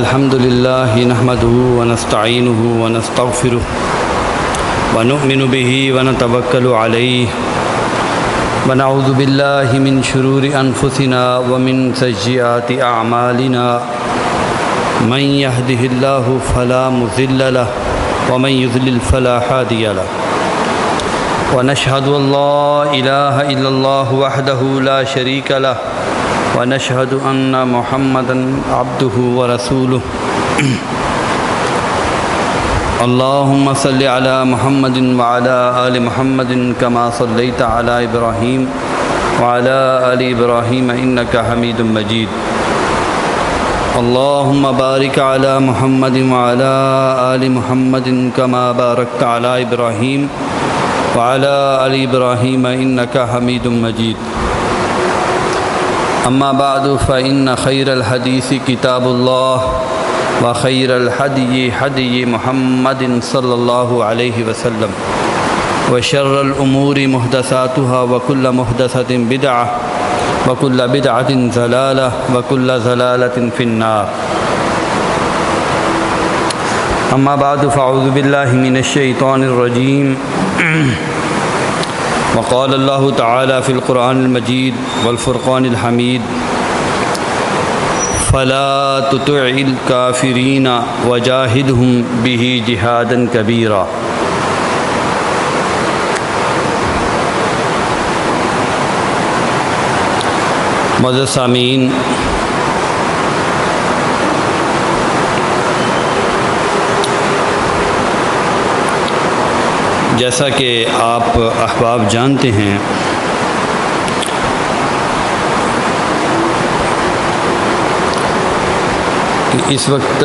الحمد لله نحمده ونستعينه ونستغفره ونؤمن به ونتوكل عليه ونعوذ بالله من شرور أنفسنا ومن سيئات أعمالنا من يهده الله فلا مضل له ومن يضلل فلا هادي له ونشهد أن لا إله إلا الله وحده لا شريك له ونشهد أن محمدًا عبده ورسوله اللهم صل على محمد وعلى آل محمد كما صليت على إبراهيم وعلى آل إبراهيم إنك حميد مجيد اللهم بارك على محمد وعلى آل محمد كما باركت على إبراهيم وعلى آل إبراهيم إنك حميد مجيد أما بعد فإن خير الحديث كتاب الله وخير الهدي هدي محمد صلى الله عليه وسلم وشر الأمور محدثاتها وكل محدثة بدعة وكل بدعة ضلالة وكل ضلالة في النار أما بعد فأعوذ بالله من الشيطان الرجيم وقال الله تعالى في القرآن المجيد والفرقان الحميد فلا تطع الكافرين وجاهدهم به جهادا كبيرا معزز سامعین، جیسا کہ آپ احباب جانتے ہیں کہ اس وقت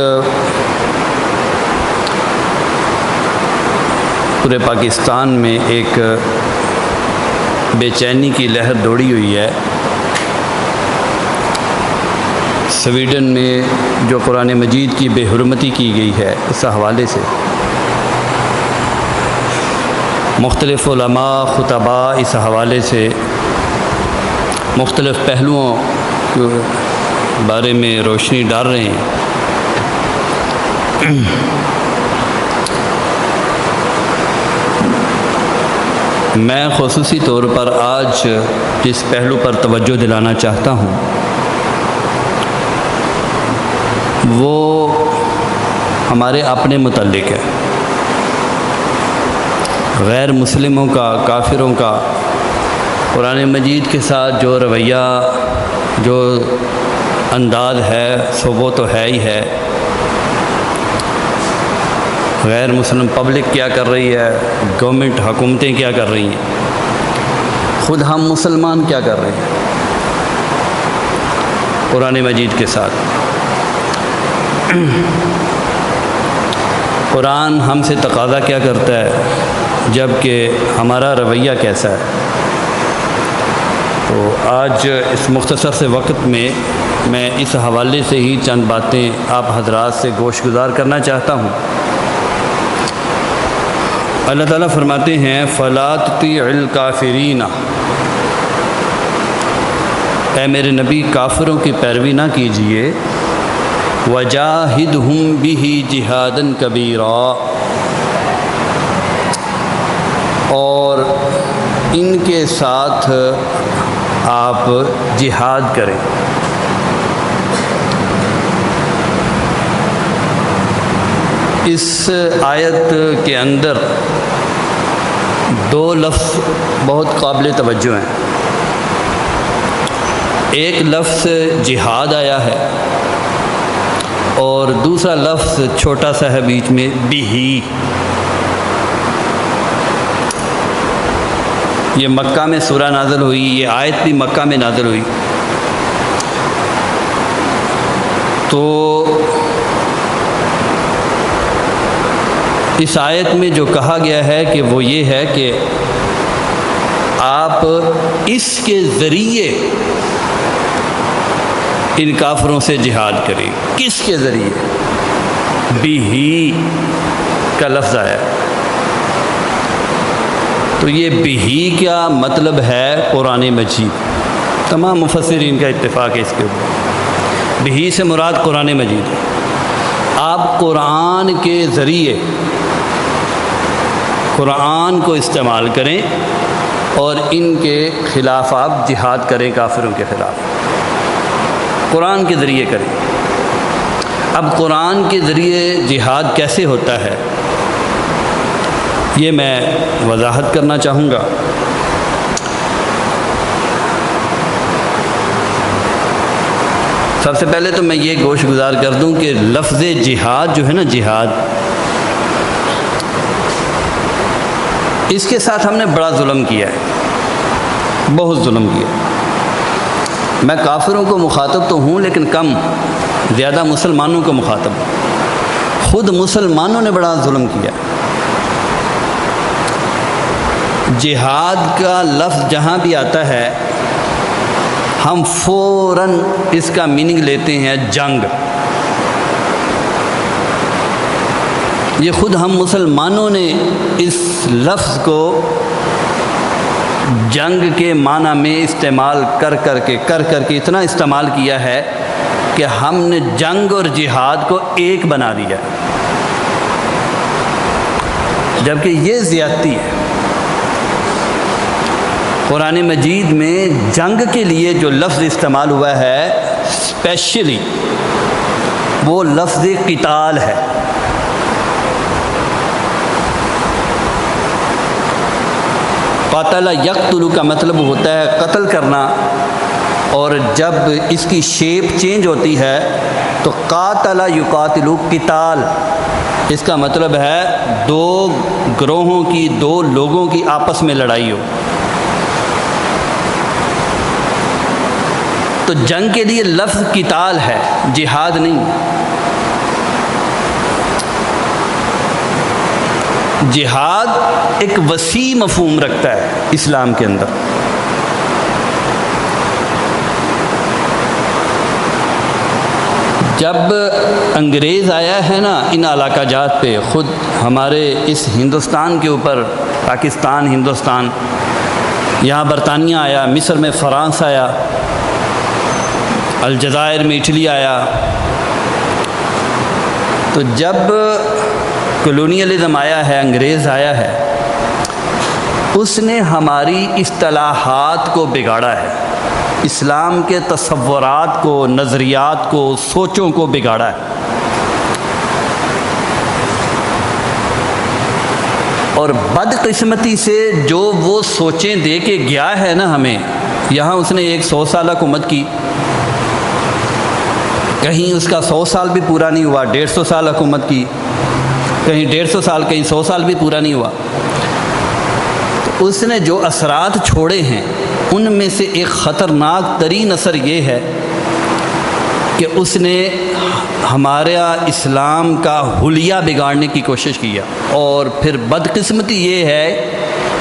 پورے پاکستان میں ایک بے چینی کی لہر دوڑی ہوئی ہے۔ سویڈن میں جو قرآن مجید کی بے حرمتی کی گئی ہے، اس حوالے سے مختلف علماء خطباء اس حوالے سے مختلف پہلوؤں کے بارے میں روشنی ڈال رہے ہیں۔ میں خصوصی طور پر آج جس پہلو پر توجہ دلانا چاہتا ہوں وہ ہمارے اپنے متعلق ہے۔ غیر مسلموں کا، کافروں کا قرآن مجید کے ساتھ جو رویہ، جو انداز ہے سو وہ تو ہے ہی ہے۔ غیر مسلم پبلک کیا کر رہی ہے، گورنمنٹ، حکومتیں کیا کر رہی ہیں، خود ہم مسلمان کیا کر رہے ہیں قرآن مجید کے ساتھ۔ قرآن ہم سے تقاضا کیا کرتا ہے، جبکہ ہمارا رویہ کیسا ہے۔ تو آج اس مختصر سے وقت میں اس حوالے سے ہی چند باتیں آپ حضرات سے گوش گزار کرنا چاہتا ہوں۔ اللہ تعالیٰ فرماتے ہیں فَلَا تُطِیعِ الْکَافِرِینَ، اے میرے نبی کافروں کی پیروی نہ کیجیے، وَجَاهِدْهُمْ بِهِ جِهَادًا كَبِيرًا، اور ان کے ساتھ آپ جہاد کریں۔ اس آیت کے اندر دو لفظ بہت قابل توجہ ہیں۔ ایک لفظ جہاد آیا ہے اور دوسرا لفظ چھوٹا سا ہے بیچ میں، بھی۔ یہ مکہ میں سورہ نازل ہوئی، یہ آیت بھی مکہ میں نازل ہوئی۔ تو اس آیت میں جو کہا گیا ہے کہ وہ یہ ہے کہ آپ اس کے ذریعے ان کافروں سے جہاد کریں۔ کس کے ذریعے؟ بھی کا لفظ آیا۔ تو یہ بھی کیا مطلب ہے قرآن مجید؟ تمام مفسرین کا اتفاق ہے اس کے اوپر۔ بھی سے مراد قرآن مجید ہے۔ آپ قرآن کے ذریعے قرآن کو استعمال کریں اور ان کے خلاف آپ جہاد کریں، کافروں کے خلاف قرآن کے ذریعے کریں۔ اب قرآن کے ذریعے جہاد کیسے ہوتا ہے یہ میں وضاحت کرنا چاہوں گا۔ سب سے پہلے تو میں یہ گوش گزار کر دوں کہ لفظ جہاد جو ہے نا، جہاد، اس کے ساتھ ہم نے بڑا ظلم کیا ہے، بہت ظلم کیا۔ میں کافروں کو مخاطب تو ہوں لیکن کم، زیادہ مسلمانوں کو مخاطب ہوں۔ خود مسلمانوں نے بڑا ظلم کیا۔ جہاد کا لفظ جہاں بھی آتا ہے ہم فوراً اس کا میننگ لیتے ہیں جنگ۔ یہ خود ہم مسلمانوں نے اس لفظ کو جنگ کے معنی میں استعمال کر کر کے اتنا استعمال کیا ہے کہ ہم نے جنگ اور جہاد کو ایک بنا دیا، جبکہ یہ زیادتی ہے۔ قرآن مجید میں جنگ کے لیے جو لفظ استعمال ہوا ہے اسپیشلی وہ لفظ قتال ہے۔ قاتل یقتل کا مطلب ہوتا ہے قتل کرنا، اور جب اس کی شیپ چینج ہوتی ہے تو قاتل یقاتل قتال، اس کا مطلب ہے دو گروہوں کی، دو لوگوں کی آپس میں لڑائی ہو۔ تو جنگ کے لیے لفظ قتال ہے، جہاد نہیں۔ جہاد ایک وسیع مفہوم رکھتا ہے اسلام کے اندر۔ جب انگریز آیا ہے نا ان علاقہ جات پہ، خود ہمارے اس ہندوستان کے اوپر، پاکستان، ہندوستان، یہاں برطانیہ آیا، مصر میں فرانس آیا، الجزائر میں اٹلی آیا، تو جب کلونیلزم آیا ہے، انگریز آیا ہے، اس نے ہماری اصطلاحات کو بگاڑا ہے، اسلام کے تصورات کو، نظریات کو، سوچوں کو بگاڑا ہے۔ اور بدقسمتی سے جو وہ سوچیں دے کے گیا ہے نا ہمیں، یہاں اس نے 100 سال حکومت کی، کہیں اس کا 100 سال بھی پورا نہیں ہوا، 150 سال حکومت کی، کہیں 150 سال، کہیں 100 سال بھی پورا نہیں ہوا۔ تو اس نے جو اثرات چھوڑے ہیں ان میں سے ایک خطرناک ترین اثر یہ ہے کہ اس نے ہمارا اسلام کا حلیہ بگاڑنے کی کوشش کیا، اور پھر بدقسمتی یہ ہے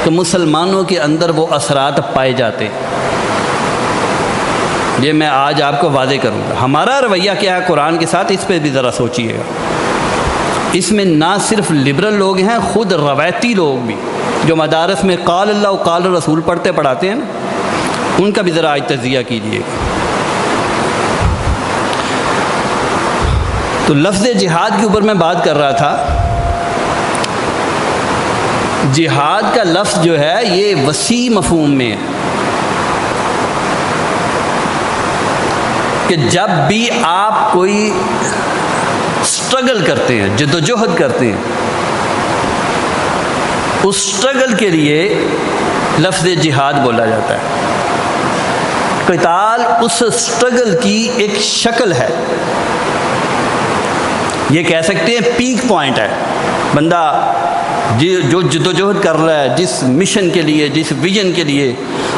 کہ مسلمانوں کے اندر وہ اثرات پائے جاتے ہیں۔ یہ میں آج آپ کو واضح کروں گا۔ ہمارا رویہ کیا ہے قرآن کے ساتھ، اس پہ بھی ذرا سوچیے گا۔ اس میں نہ صرف لبرل لوگ ہیں، خود روایتی لوگ بھی جو مدارس میں قال اللہ و قال رسول پڑھاتے ہیں نا، ان کا بھی ذرا آج تجزیہ کیجیے گا۔ تو لفظ جہاد کے اوپر میں بات کر رہا تھا۔ جہاد کا لفظ جو ہے یہ وسیع مفہوم میں ہے کہ جب بھی آپ کوئی اسٹرگل کرتے ہیں، جدوجہد کرتے ہیں، اس اسٹرگل کے لیے لفظ جہاد بولا جاتا ہے۔ قتال اس اسٹرگل کی ایک شکل ہے، یہ کہہ سکتے ہیں پیک پوائنٹ ہے۔ بندہ جو جدوجہد کر رہا ہے جس مشن کے لیے، جس ویژن کے لیے،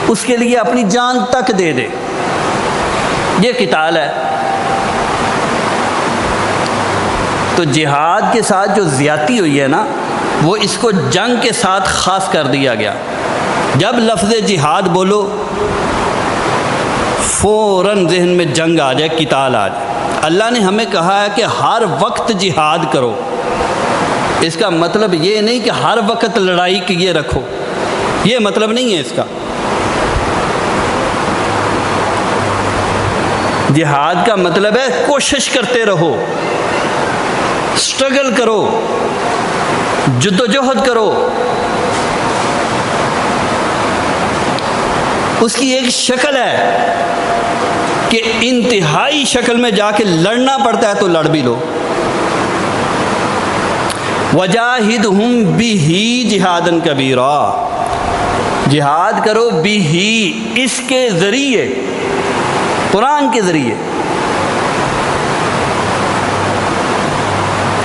اس کے لیے اپنی جان تک دے دے، یہ قتال ہے۔ تو جہاد کے ساتھ جو زیادتی ہوئی ہے نا، وہ اس کو جنگ کے ساتھ خاص کر دیا گیا۔ جب لفظ جہاد بولو فوراً ذہن میں جنگ آ جائے، قتال آ جائے۔ اللہ نے ہمیں کہا ہے کہ ہر وقت جہاد کرو، اس کا مطلب یہ نہیں کہ ہر وقت لڑائی کیے رکھو، یہ مطلب نہیں ہے اس کا۔ جہاد کا مطلب ہے کوشش کرتے رہو، اسٹرگل کرو، جد و جہد کرو، اس کی ایک شکل ہے کہ انتہائی شکل میں جا کے لڑنا پڑتا ہے تو لڑ بھی لو۔ وَجَاهِدْهُمْ بِهِ جِهَادًا كَبِيرًا، جہاد کرو بِهِ، اس کے ذریعے، قرآن کے ذریعے۔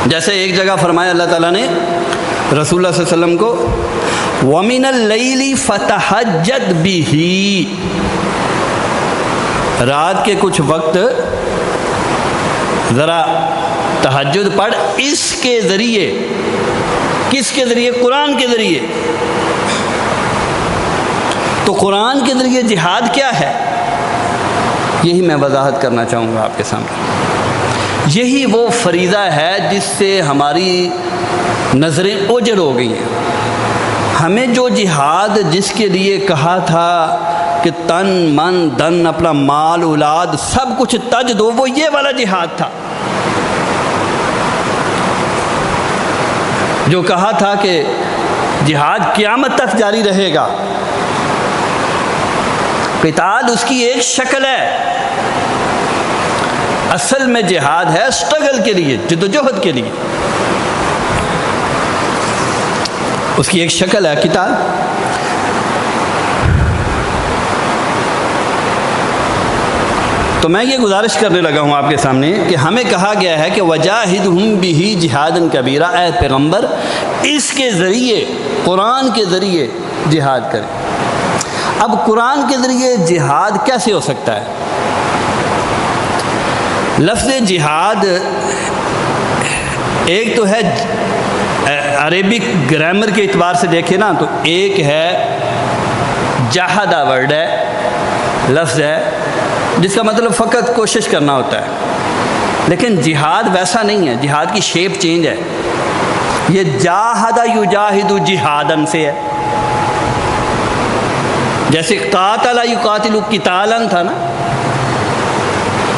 جیسے ایک جگہ فرمایا اللہ تعالیٰ نے رسول اللہ صلی اللہ علیہ وسلم کو وَمِنَ اللَّيْلِ فَتَحَجَّدْ بِهِ، رات کے کچھ وقت ذرا تہجد پڑھ اس کے ذریعے۔ کس کے ذریعے؟ قرآن کے ذریعے۔ تو قرآن کے ذریعے جہاد کیا ہے؟ یہی میں وضاحت کرنا چاہوں گا آپ کے سامنے۔ یہی وہ فریضہ ہے جس سے ہماری نظریں اوجھل ہو گئی ہیں۔ ہمیں جو جہاد جس کے لیے کہا تھا کہ تن من دن اپنا مال اولاد سب کچھ تج دو، وہ یہ والا جہاد تھا۔ جو کہا تھا کہ جہاد قیامت تک جاری رہے گا، قتال اس کی ایک شکل ہے، اصل میں جہاد ہے اسٹرگل کے لیے، جد و جہد کے لیے، اس کی ایک شکل ہے قتال۔ تو میں یہ گزارش کرنے لگا ہوں آپ کے سامنے کہ ہمیں کہا گیا ہے کہ وَجَاهِدْهُمْ بِهِ جِهَادًا كَبِيرًا، اے پیغمبر اس کے ذریعے، قرآن کے ذریعے جہاد کریں۔ اب قرآن کے ذریعے جہاد کیسے ہو سکتا ہے؟ لفظ جہاد ایک تو ہے عربک گرامر کے اعتبار سے دیکھیں نا، تو ایک ہے جہادہ، ورڈ ہے، لفظ ہے جس کا مطلب فقط کوشش کرنا ہوتا ہے، لیکن جہاد ویسا نہیں ہے، جہاد کی شیپ چینج ہے۔ یہ جاہدہ یجاہد جہادن سے ہے، جیسے قاتل یقاتل قتالاً تھا نا،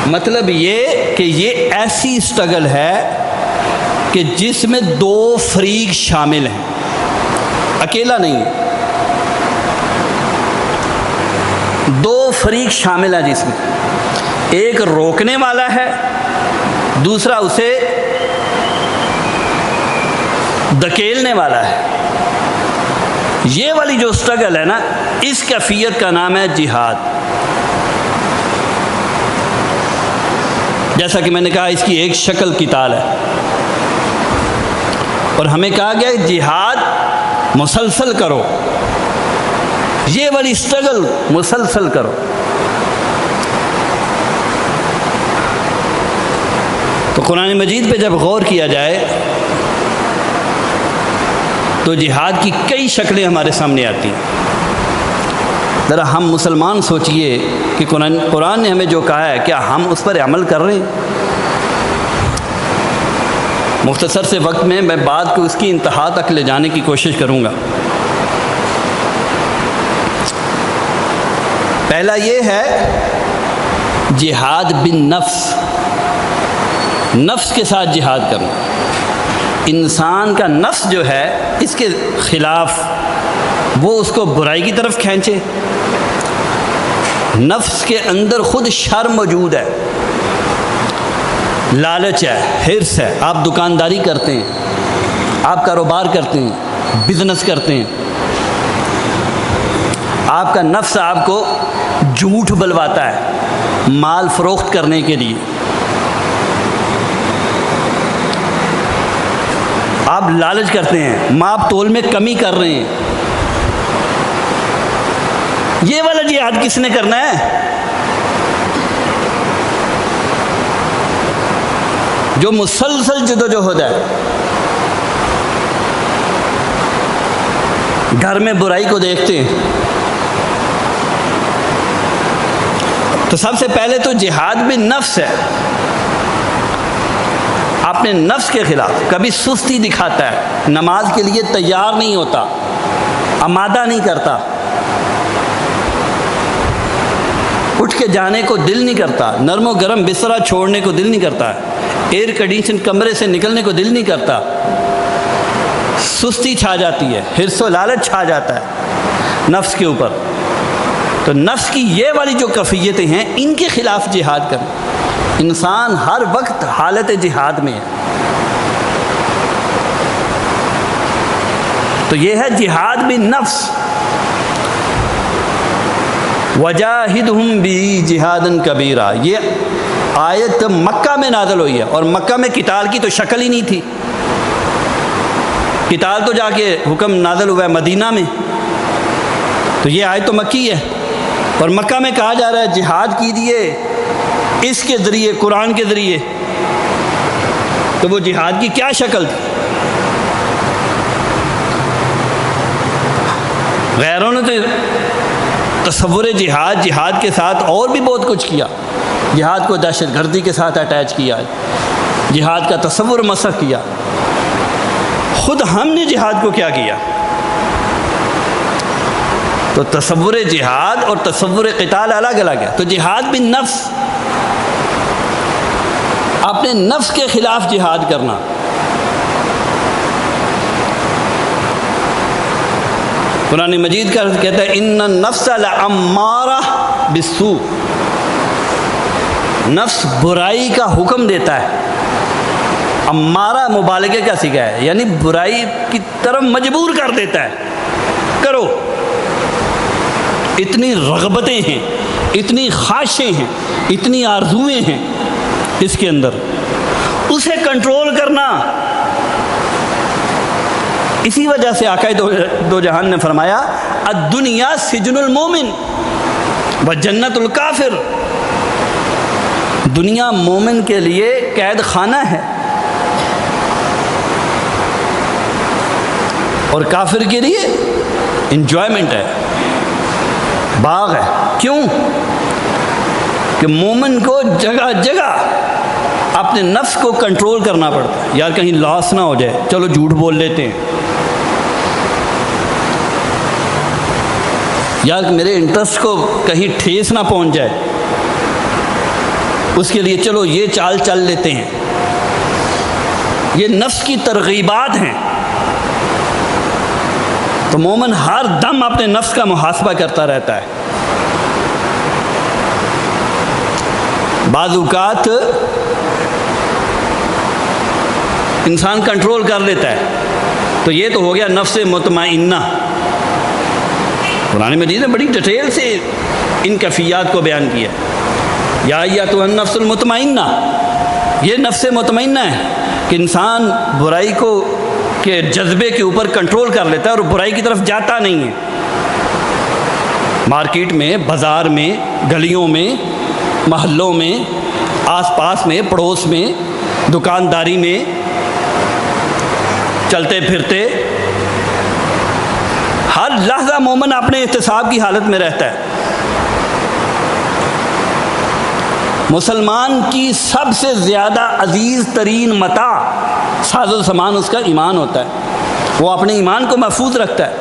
مطلب یہ کہ یہ ایسی اسٹرگل ہے کہ جس میں دو فریق شامل ہیں، اکیلا نہیں ہے، دو فریق شامل ہیں جس میں ایک روکنے والا ہے، دوسرا اسے دھکیلنے والا ہے۔ یہ والی جو اسٹرگل ہے نا، اس کیفیت کا نام ہے جہاد۔ جیسا کہ میں نے کہا اس کی ایک شکل قتال ہے، اور ہمیں کہا گیا جہاد مسلسل کرو، یہ والی اسٹرگل مسلسل کرو۔ تو قرآن مجید پہ جب غور کیا جائے تو جہاد کی کئی شکلیں ہمارے سامنے آتی ہیں۔ ذرا ہم مسلمان سوچئے کہ قرآن نے ہمیں جو کہا ہے کیا ہم اس پر عمل کر رہے ہیں؟ مختصر سے وقت میں بات کو اس کی انتہا تک لے جانے کی کوشش کروں گا۔ پہلا یہ ہے جہاد بالنفس، نفس کے ساتھ جہاد کرنا۔ انسان کا نفس جو ہے اس کے خلاف وہ اس کو برائی کی طرف کھینچے۔ نفس کے اندر خود شر موجود ہے، لالچ ہے، حرص ہے۔ آپ دکانداری کرتے ہیں، آپ کاروبار کرتے ہیں، بزنس کرتے ہیں، آپ کا نفس آپ کو جھوٹ بلواتا ہے مال فروخت کرنے کے لیے۔ آپ لالچ کرتے ہیں، ماپ تول میں کمی کر رہے ہیں۔ یہ والا جہاد کس نے کرنا ہے؟ جو مسلسل جدوجہد ہے، گھر میں برائی کو دیکھتے ہیں۔ تو سب سے پہلے تو جہاد بھی نفس ہے، اپنے نفس کے خلاف۔ کبھی سستی دکھاتا ہے، نماز کے لیے تیار نہیں ہوتا، آمادہ نہیں کرتا، اٹھ کے جانے کو دل نہیں کرتا، نرم و گرم بسترا چھوڑنے کو دل نہیں کرتا، ایئر کنڈیشن کمرے سے نکلنے کو دل نہیں کرتا، سستی چھا جاتی ہے، حرص و لالچ چھا جاتا ہے نفس کے اوپر. تو نفس کی یہ والی جو کیفیتیں ہیں ان کے خلاف جہاد کرنا. انسان ہر وقت حالت جہاد میں ہے. تو یہ ہے جہاد بالنفس. وجاہدہم بہ جہادا کبیرا. یہ آیت مکہ میں نازل ہوئی ہے، اور مکہ میں قتال کی تو شکل ہی نہیں تھی. قتال تو جا کے حکم نازل ہوا ہے مدینہ میں. تو یہ آیت تو مکی ہے، اور مکہ میں کہا جا رہا ہے جہاد کیجیے اس کے ذریعے، قرآن کے ذریعے. تو وہ جہاد کی کیا شکل تھی؟ غیروں نے تو تصور جہاد کے ساتھ اور بھی بہت کچھ کیا. جہاد کو دہشت گردی کے ساتھ اٹیچ کیا، جہاد کا تصور مسخ کیا. خود ہم نے جہاد کو کیا کیا؟ تو تصور جہاد اور تصور قتال الگ الگ ہے. تو جہاد بالنفس، اپنے نفس کے خلاف جہاد کرنا. قرآن مجید کا کہتا ہے ان النفس لامارہ بالسوء. نفس برائی کا حکم دیتا ہے. امارہ مبالغے کا صیغہ ہے، یعنی برائی کی طرف مجبور کر دیتا ہے، کرو. اتنی رغبتیں ہیں، اتنی خواہشیں ہیں، اتنی آرزویں ہیں اس کے اندر، اسے کنٹرول کرنا. اسی وجہ سے آقا دو جہان نے فرمایا الدنیا سجن المومن و جنت الکافر. دنیا مومن کے لیے قید خانہ ہے اور کافر کے لیے انجوائمنٹ ہے، باغ ہے. کیوں؟ کہ مومن کو جگہ جگہ اپنے نفس کو کنٹرول کرنا پڑتا ہے. یار کہیں لاس نہ ہو جائے، چلو جھوٹ بول لیتے ہیں. یار میرے انٹرسٹ کو کہیں ٹھیس نہ پہنچ جائے، اس کے لیے چلو یہ چال چل لیتے ہیں. یہ نفس کی ترغیبات ہیں. تو مومن ہر دم اپنے نفس کا محاسبہ کرتا رہتا ہے. بعض اوقات انسان کنٹرول کر لیتا ہے. تو یہ تو ہو گیا نفس مطمئنہ. قرآن مجید نے بڑی ڈیٹیل سے ان کیفیات کو بیان کیا. یا ایتھا النفس المطمئنہ، یہ نفس مطمئنہ ہے کہ انسان برائی کو کے جذبے کے اوپر کنٹرول کر لیتا ہے اور برائی کی طرف جاتا نہیں ہے. مارکیٹ میں، بازار میں، گلیوں میں، محلوں میں، آس پاس میں، پڑوس میں، دکانداری میں، چلتے پھرتے ہر لحظہ مومن اپنے احتساب کی حالت میں رہتا ہے. مسلمان کی سب سے زیادہ عزیز ترین متاع، ساز و سامان اس کا ایمان ہوتا ہے. وہ اپنے ایمان کو محفوظ رکھتا ہے.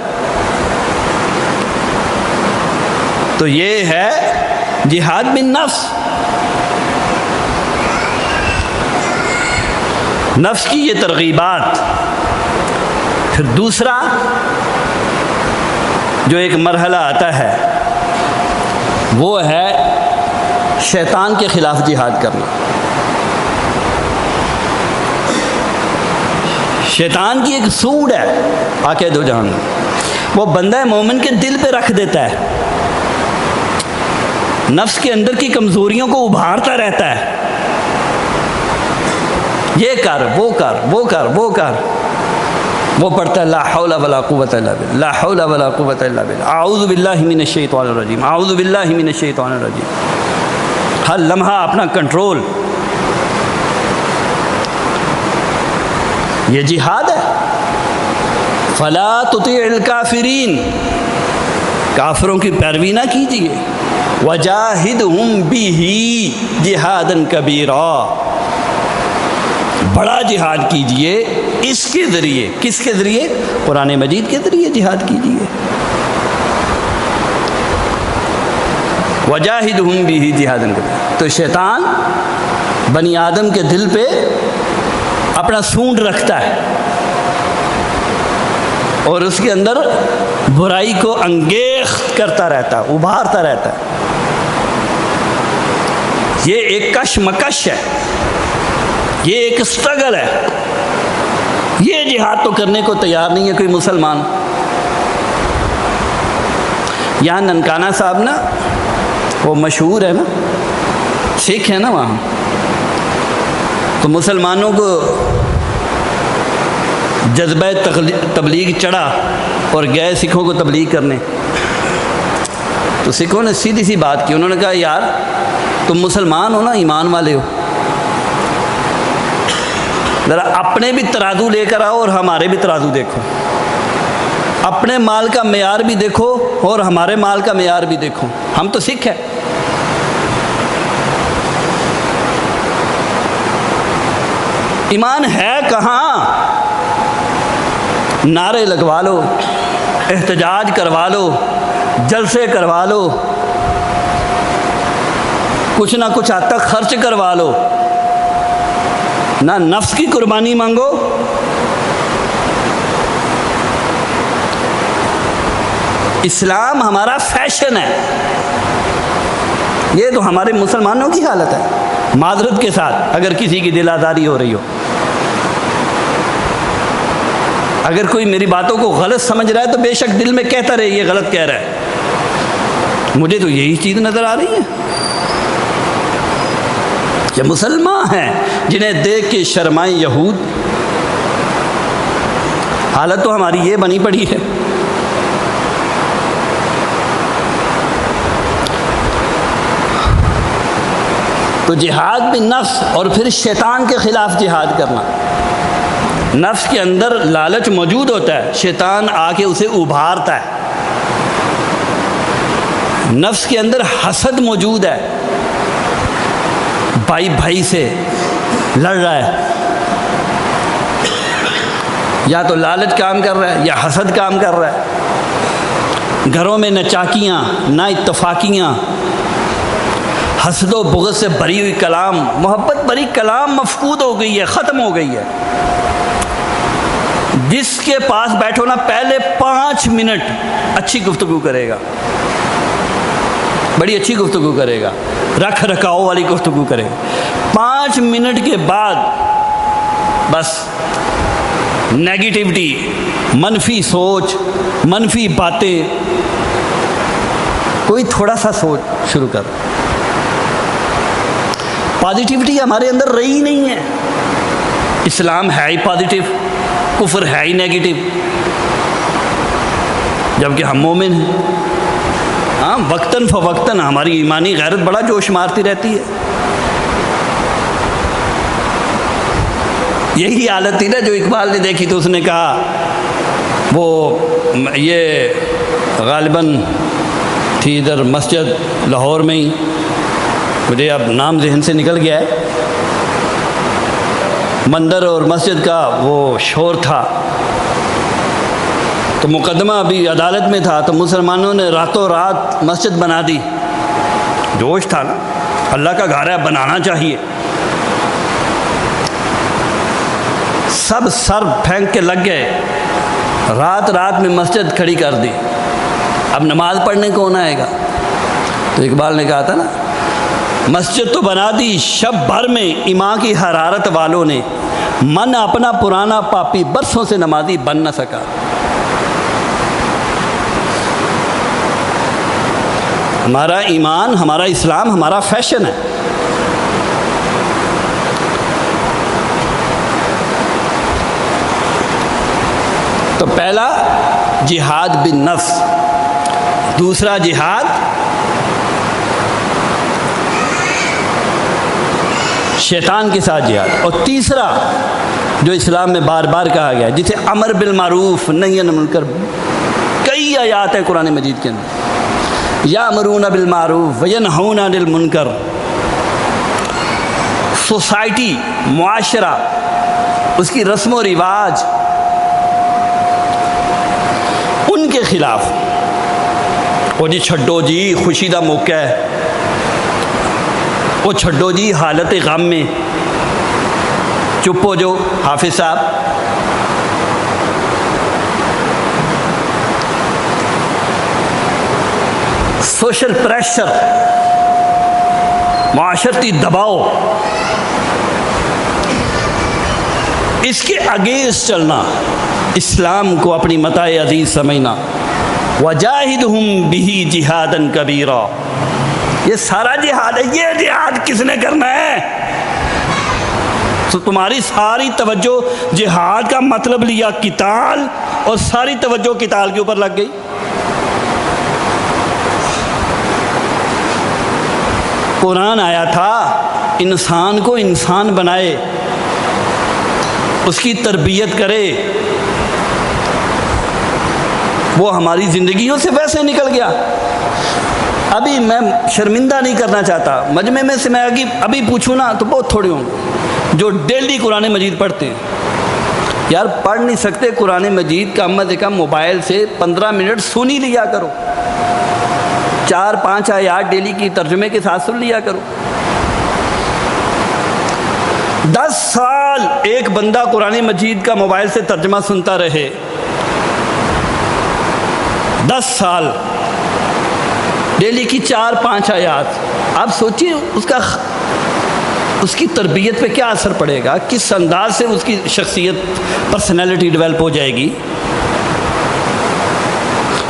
تو یہ ہے جہاد بالنفس. نفس کی یہ ترغیبات. پھر دوسرا جو ایک مرحلہ آتا ہے وہ ہے شیطان کے خلاف جہاد کرنا. شیطان کی ایک سوڑ ہے آقا دو جہان، وہ بندہ مومن کے دل پہ رکھ دیتا ہے. نفس کے اندر کی کمزوریوں کو ابھارتا رہتا ہے. یہ کر، وہ کر، وہ کر، وہ کر. وہ پڑھتا ہے لا حول ولا قوت الا باللہ، لا حول ولا قوت الا باللہ، اعوذ باللہ من الشیطان الرجیم، اعوذ باللہ من الشیطان الرجیم. ہر لمحہ اپنا کنٹرول. یہ جہاد ہے. فلا تطیع الکافرین، کافروں کی پیروی نہ کیجیے. وجاہدہم بہ جہادا کبیرا، بڑا جہاد کیجیے اس کے ذریعے. کس کے ذریعے؟ قرآن مجید کے ذریعے جہاد کیجیے. وجاہدہم بہ جہادا کبیرا. تو شیطان بنی آدم کے دل پہ اپنا سونڈ رکھتا ہے اور اس کے اندر برائی کو انگیخت کرتا رہتا ہے، ابھارتا رہتا ہے۔ یہ ایک کشمکش ہے، یہ ایک اسٹرگل ہے۔ یہ جہاد تو کرنے کو تیار نہیں ہے کوئی مسلمان۔ یہاں ننکانہ صاحب نا، وہ مشہور ہے نا، سکھ ہے نا وہاں، تو مسلمانوں کو جذبہ تبلیغ چڑھا اور گئے سکھوں کو تبلیغ کرنے۔ تو سکھوں نے سیدھی سی بات کی، انہوں نے کہا یار تم مسلمان ہو نا، ایمان والے ہو، ذرا اپنے بھی ترازو لے کر آؤ اور ہمارے بھی ترازو دیکھو، اپنے مال کا معیار بھی دیکھو اور ہمارے مال کا معیار بھی دیکھو، ہم تو سکھ ہیں۔ ایمان ہے کہاں؟ نعرے لگوا لو، احتجاج کروا لو، جلسے کروا لو، کچھ نہ کچھ حد تک خرچ کروا لو، نہ نفس کی قربانی مانگو، اسلام ہمارا فیشن ہے۔ یہ تو ہمارے مسلمانوں کی حالت ہے، معذرت کے ساتھ اگر کسی کی دل آزاری ہو رہی ہو، اگر کوئی میری باتوں کو غلط سمجھ رہا ہے تو بے شک دل میں کہتا رہے یہ غلط کہہ رہا ہے، مجھے تو یہی چیز نظر آ رہی ہے۔ یہ مسلمان ہیں جنہیں دیکھ کے شرمائیں یہود، حالت تو ہماری یہ بنی پڑی ہے۔ تو جہاد بھی نفس اور پھر شیطان کے خلاف جہاد کرنا۔ نفس کے اندر لالچ موجود ہوتا ہے، شیطان آ کے اسے ابھارتا ہے۔ نفس کے اندر حسد موجود ہے، بھائی بھائی سے لڑ رہا ہے، یا تو لالچ کام کر رہا ہے یا حسد کام کر رہا ہے۔ گھروں میں نہ چاکیاں نہ اتفاقیاں، حسد و بغض سے بھری ہوئی کلام، محبت بھری کلام مفقود ہو گئی ہے، ختم ہو گئی ہے۔ جس کے پاس بیٹھو نا پہلے 5 منٹ اچھی گفتگو کرے گا، بڑی اچھی گفتگو کرے گا، رکھ رکھاؤ والی گفتگو کرے گا۔ 5 منٹ کے بعد بس نیگیٹیوٹی، منفی سوچ، منفی باتیں، کوئی تھوڑا سا سوچ شروع کر۔ پازیٹیوٹی ہمارے اندر رہی نہیں ہے۔ اسلام ہے ہی پازیٹیو، کفر ہے ہی نیگیٹو، جبکہ ہم مومن ہیں۔ ہاں، وقتاً فوقتاً ہماری ایمانی غیرت بڑا جوش مارتی رہتی ہے۔ یہی حالت تھی نا جو اقبال نے دیکھی تو اس نے کہا، وہ یہ غالباً تھی ادھر مسجد لاہور میں ہی، مجھے اب نام ذہن سے نکل گیا ہے، مندر اور مسجد کا وہ شور تھا، تو مقدمہ ابھی عدالت میں تھا، تو مسلمانوں نے راتوں رات مسجد بنا دی۔ جوش تھا نا، اللہ کا گھر ہے، بنانا چاہیے۔ سب سر پھینک کے لگ گئے، رات رات میں مسجد کھڑی کر دی۔ اب نماز پڑھنے کون آئے گا؟ تو اقبال نے کہا تھا نا، مسجد تو بنا دی شب بھر میں ایمان کی حرارت والوں نے، من اپنا پرانا پاپی برسوں سے نمازی بن نہ سکا۔ ہمارا ایمان، ہمارا اسلام، ہمارا فیشن ہے۔ تو پہلا جہاد بالنفس، دوسرا جہاد شیطان کے ساتھ جہاد، اور تیسرا جو اسلام میں بار بار کہا گیا ہے، جسے امر بالمعروف نہی عن المنکر، کئی آیات ہیں قرآن مجید کے اندر، یامرون بالمعروف وینہون عن المنکر۔ سوسائٹی، معاشرہ، اس کی رسم و رواج، ان کے خلاف، وہ جی چھڈو جی خوشی دا موقع ہے، وہ چھڈو جی حالت غم میں چپ ہو جو حافظ صاحب. سوشل پریشر، معاشرتی دباؤ، اس کے اگینسٹ چلنا، اسلام کو اپنی متاع عزیز سمجھنا. وَجَاهِدْهُمْ بِهِ جِهَادًا كَبِيرًا، یہ سارا جہاد ہے. یہ جہاد کس نے کرنا ہے؟ تو تمہاری ساری توجہ جہاد کا مطلب لیا قتال، اور ساری توجہ قتال کے اوپر لگ گئی. قرآن آیا تھا انسان کو انسان بنائے، اس کی تربیت کرے. وہ ہماری زندگیوں سے ویسے نکل گیا. ابھی میں شرمندہ نہیں کرنا چاہتا، مجمع میں سے میں ابھی پوچھوں نا تو بہت تھوڑے ہوں جو ڈیلی قرآن مجید پڑھتے ہیں. یار پڑھ نہیں سکتے قرآن مجید، کم از کم موبائل سے 15 منٹ سن ہی لیا کرو. 4-5 آیات ڈیلی کی ترجمے کے ساتھ سن لیا کرو. 10 سال ایک بندہ قرآن مجید کا موبائل سے ترجمہ سنتا رہے، 10 سال ڈیلی کی 4-5 آیات. آپ سوچیے اس کی تربیت پہ کیا اثر پڑے گا، کس انداز سے اس کی شخصیت، پرسنالٹی ڈیولپ ہو جائے گی.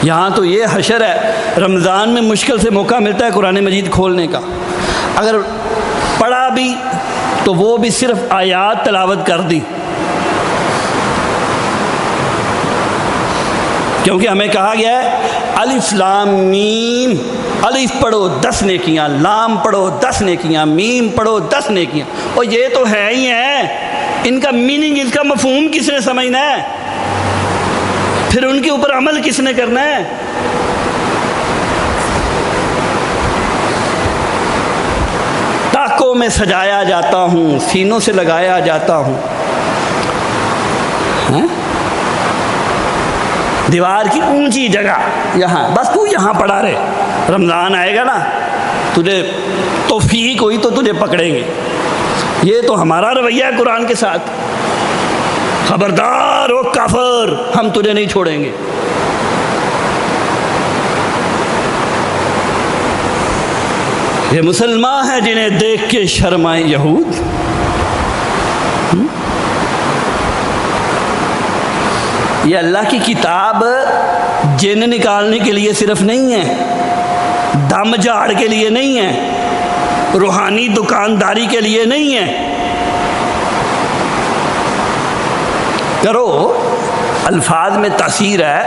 یہاں تو یہ حشر ہے، رمضان میں مشکل سے موقع ملتا ہے قرآن مجید کھولنے کا. اگر پڑھا بھی تو وہ بھی صرف آیات تلاوت کر دی، کیونکہ ہمیں کہا گیا ہے الف لام میم. الف پڑھو 10 نیکیاں، لام پڑھو 10 نیکیاں، میم پڑھو 10 نیکیاں. اور یہ تو ہے ہی ہے، ان کا میننگ، اس کا مفہوم کس نے سمجھنا ہے؟ پھر ان کے اوپر عمل کس نے کرنا ہے؟ ٹاکوں میں سجایا جاتا ہوں، سینوں سے لگایا جاتا ہوں. دیوار کی اونچی جگہ یہاں، بس تو یہاں پڑا رہے. رمضان آئے گا نا، تجھے توفیق ہوئی تو تجھے پکڑیں گے. یہ تو ہمارا رویہ ہے قرآن کے ساتھ. خبردار ہو کافر، ہم تجھے نہیں چھوڑیں گے. یہ مسلمان ہیں جنہیں دیکھ کے شرمائے یہود. یہ اللہ کی کتاب جن نکالنے کے لیے صرف نہیں ہے، دم جھاڑ کے لیے نہیں ہے، روحانی دکانداری کے لیے نہیں ہے. کرو، الفاظ میں تاثیر ہے،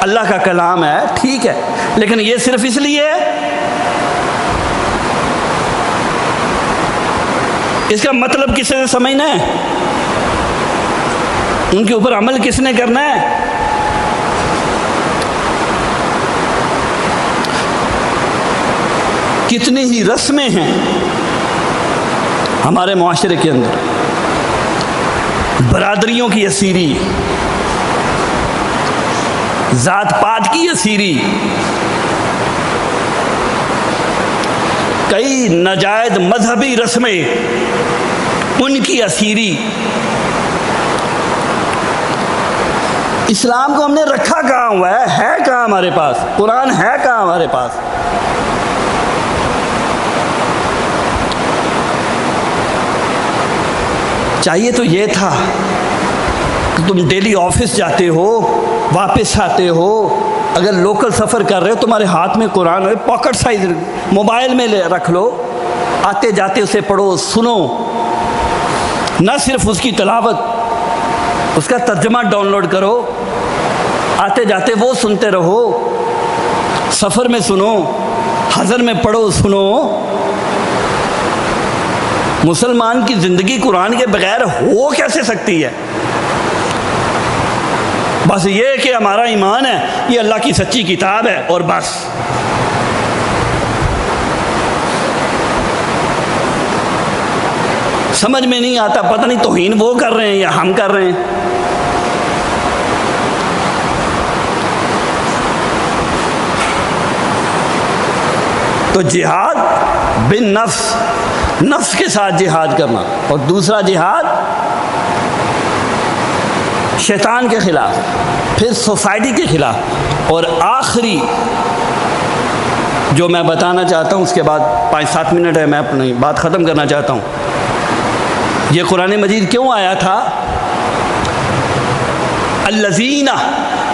اللہ کا کلام ہے، ٹھیک ہے، لیکن یہ صرف اس لیے ہے. اس کا مطلب کس نے سمجھنا ہے؟ ان کے اوپر عمل کس نے کرنا ہے؟ کتنی ہی رسمیں ہیں ہمارے معاشرے کے اندر، برادریوں کی اسیری، ذات پات کی اسیری، کئی ناجائز مذہبی رسمیں ان کی اسیری. اسلام کو ہم نے رکھا کہاں ہوا ہے کہاں ہمارے پاس؟ قرآن ہے کہاں ہمارے پاس؟ چاہیے تو یہ تھا کہ تم ڈیلی آفس جاتے ہو، واپس آتے ہو، اگر لوکل سفر کر رہے ہو تمہارے ہاتھ میں قرآن ہو، پاکٹ سائز موبائل میں رکھ لو، آتے جاتے اسے پڑھو، سنو. نہ صرف اس کی تلاوت، اس کا ترجمہ ڈاؤن لوڈ کرو، آتے جاتے وہ سنتے رہو، سفر میں سنو، حضر میں پڑھو، سنو. مسلمان کی زندگی قرآن کے بغیر ہو کیسے سکتی ہے؟ بس یہ کہ ہمارا ایمان ہے یہ اللہ کی سچی کتاب ہے اور بس. سمجھ میں نہیں آتا، پتہ نہیں توہین وہ کر رہے ہیں یا ہم کر رہے ہیں. تو جہاد بن نفس، نفس کے ساتھ جہاد کرنا، اور دوسرا جہاد شیطان کے خلاف، پھر سوسائٹی کے خلاف، اور آخری جو میں بتانا چاہتا ہوں، اس کے بعد 5-7 منٹ ہے، میں اپنی بات ختم کرنا چاہتا ہوں۔ یہ قرآن مجید کیوں آیا تھا؟ الذین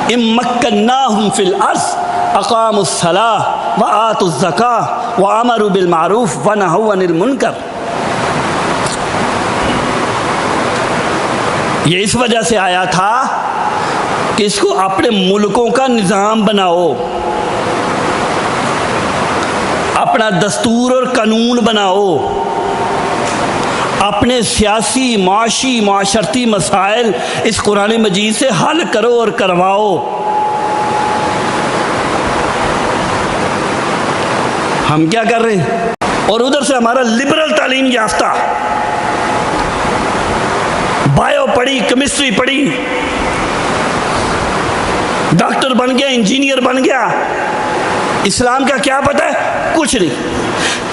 ان مکناہم فی الارض اقاموا الصلاۃ وآتوا الزکاۃ وامروا بالمعروف ونہوا عن المنکر۔ یہ اس وجہ سے آیا تھا کہ اس کو اپنے ملکوں کا نظام بناؤ، اپنا دستور اور قانون بناؤ، اپنے سیاسی، معاشی، معاشرتی مسائل اس قرآن مجید سے حل کرو اور کرواؤ۔ ہم کیا کر رہے ہیں؟ اور ادھر سے ہمارا لبرل تعلیم یافتہ، بایو پڑھی، کیمسٹری پڑھی، ڈاکٹر بن گیا، انجینئر بن گیا، اسلام کا کیا پتہ ہے؟ کچھ نہیں۔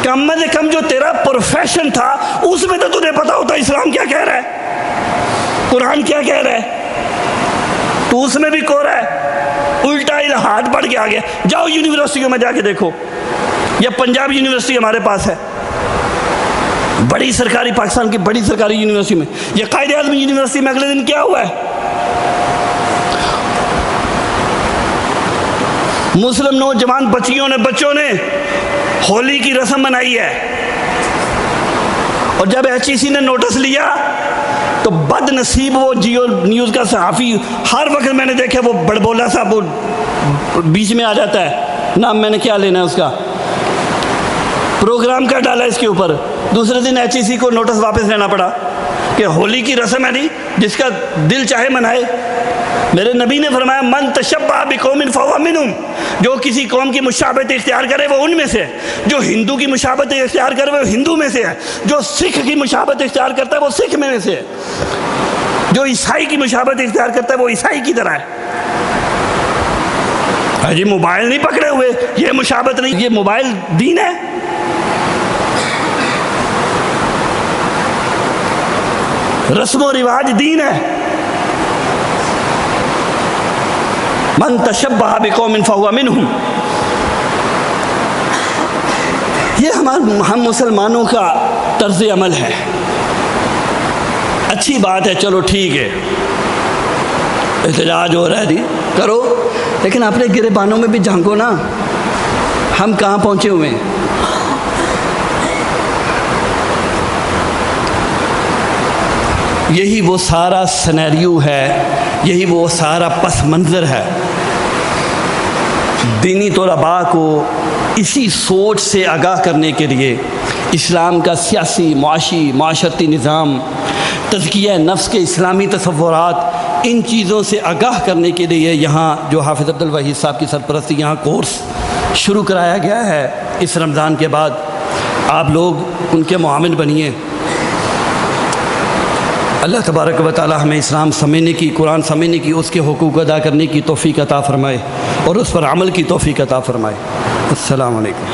کم از کم جو تیرا پروفیشن تھا اس میں تو تجھے پتا ہوتا اسلام کیا کہہ رہا ہے، قرآن کیا کہہ رہا ہے، تو اس میں بھی کو رہا ہے، الٹا الہاد بڑھ کے آ گیا۔ جاؤ یونیورسٹیوں میں جا کے دیکھو، یا پنجاب یونیورسٹی ہمارے پاس ہے، بڑی سرکاری، پاکستان کی بڑی سرکاری یونیورسٹی میں، یہ قائد اعظم یونیورسٹی میں اگلے دن کیا ہوا ہے؟ مسلم نوجوان بچوں نے ہولی کی رسم منائی ہے، اور جب ایچ ای سی نے نوٹس لیا تو بد نصیب وہ جیو نیوز کا صحافی، ہر وقت میں نے دیکھا وہ بڑبولا صاحب وہ بیچ میں آ جاتا ہے، نام میں نے کیا لینا ہے اس کا، پروگرام کا ڈالا اس کے اوپر، دوسرے دن ایچ ای سی کو نوٹس واپس لینا پڑا کہ ہولی کی رسم ہے نہیں، جس کا دل چاہے منائے۔ میرے نبی نے فرمایا من تشبہ بقوم فہو منہم، جو کسی قوم کی مشابہت اختیار کرے وہ ان میں سے ہے، جو ہندو کی مشابہت اختیار کرے وہ ہندو میں سے ہے، جو سکھ کی مشابہت اختیار کرتا ہے وہ سکھ میں سے ہے، جو عیسائی کی مشابہت اختیار کرتا ہے وہ عیسائی کی طرح ہے۔ جی موبائل نہیں پکڑے ہوئے، یہ مشابہت نہیں، یہ موبائل دین ہے؟ رسم و رواج دین ہے؟ من تشبہ بقوم فہو منہم، یہ ہم مسلمانوں کا طرز عمل ہے۔ اچھی بات ہے، چلو ٹھیک ہے، احتجاج ہو رہا ہے، کرو، لیکن اپنے گریبانوں میں بھی جھانکو نا، ہم کہاں پہنچے ہوئے ہیں۔ یہی وہ سارا سینیریو ہے، یہی وہ سارا پس منظر ہے۔ دینی طلباء کو اسی سوچ سے آگاہ کرنے کے لیے اسلام کا سیاسی، معاشی، معاشرتی نظام، تزکیہ نفس کے اسلامی تصورات، ان چیزوں سے آگاہ کرنے کے لیے یہاں جو حافظ عبدالوحید صاحب کی سرپرستی یہاں کورس شروع کرایا گیا ہے اس رمضان کے بعد، آپ لوگ ان کے معاون بنیے۔ اللہ تبارک و تعالی ہمیں اسلام سمجھنے کی، قرآن سمجھنے کی، اس کے حقوق ادا کرنے کی توفیق عطا فرمائے اور اس پر عمل کی توفیق عطا فرمائے۔ السلام علیکم۔